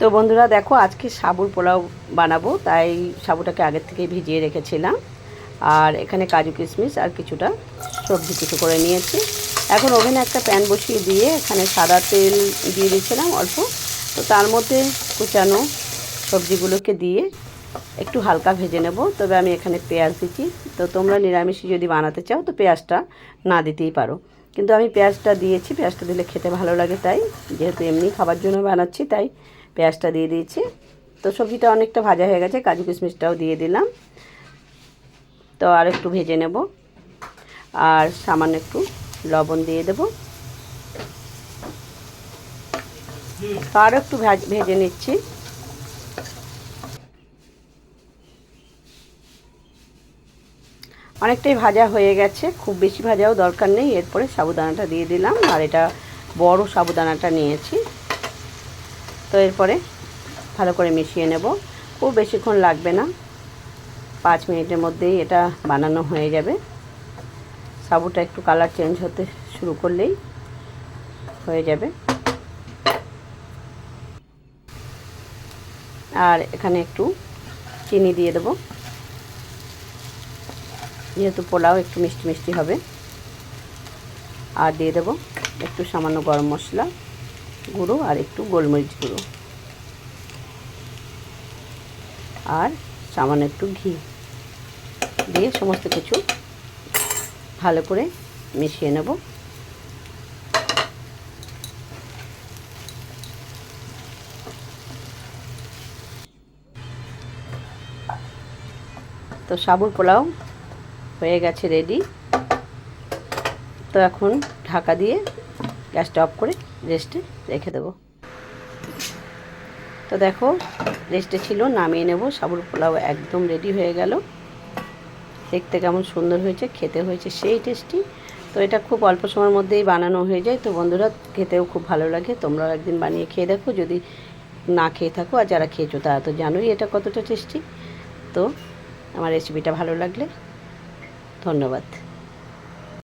তো বন্ধুরা দেখো, আজকে সাবুর পোলাও বানাবো, তাই সাবুটাকে আগের থেকেই ভিজিয়ে রেখেছিলাম। আর এখানে কাজু কিশমিশ আর কিছুটা সবজি কিছু করে নিয়েছি। এখন ওভেনে একটা প্যান বসিয়ে দিয়ে এখানে সাদা তেল দিয়ে দিয়েছিলাম অল্প। তো তার মধ্যে কুচানো সবজিগুলোকে দিয়ে একটু হালকা ভেজে নেব। তবে আমি এখানে পেঁয়াজ দিচ্ছি। তো তোমরা নিরামিষি যদি বানাতে চাও তো পেঁয়াজটা না দিতেই পারো, কিন্তু আমি পেঁয়াজটা দিয়েছি। পেঁয়াজটা দিলে খেতে ভালো লাগে, তাই যেহেতু এমনি খাবার জন্য বানাচ্ছি তাই পেঁয়াজটা দিয়ে দিয়েছি। তো সবজিটা অনেকটা ভাজা হয়ে গেছে, কাজু কিশমিশটাও দিয়ে দিলাম। তো আর একটু ভেজে নেব, আর সামান্য একটু লবণ দিয়ে দেব। তো আরও একটু ভেজে নিচ্ছি। অনেকটাই ভাজা হয়ে গেছে, খুব বেশি ভাজাও দরকার নেই। এরপরে সাবুদানাটা দিয়ে দিলাম, আর এটা বড় সাবুদানাটা নিয়েছি। তো এরপরে ভালো করে মিশিয়ে নেব। খুব বেশিক্ষণ লাগবে না, 5 মিনিটের মধ্যেই এটা বানানো হয়ে যাবে। সাবুটা একটু কালার চেঞ্জ হতে শুরু করলেই হয়ে যাবে। আর এখানে একটু চিনি দিয়ে দেবো, যেহেতু পোলাও একটু মিষ্টি মিষ্টি হবে। আর দিয়ে দেবো একটু সামান্য গরম মশলা গুঁড়ো আর একটু গোলমরিচ গুঁড়ো, আর সামান্য একটু ঘি দিয়ে সমস্ত কিছু ভালো করে মিশিয়ে নেব। তো সাবুর পোলাও হয়ে গেছে রেডি। তো এখন ঢাকা দিয়ে গ্যাসটা অফ করে রেস্টে রেখে দেবো। তো দেখো, রেস্টে ছিল, নামিয়ে নেব। সাবুর পোলাও একদম রেডি হয়ে গেল। দেখতে কেমন সুন্দর হয়েছে, খেতে হয়েছে সেই টেস্টি। তো এটা খুব অল্প সময়ের মধ্যেই বানানো হয়ে যায়। তো বন্ধুরা, খেতেও খুব ভালো লাগে। তোমরাও একদিন বানিয়ে খেয়ে দেখো যদি না খেয়ে থাকো। আর যারা খেয়েছো তারা তো জানোই এটা কতটা টেস্টি। তো আমার রেসিপিটা ভালো লাগলে ধন্যবাদ।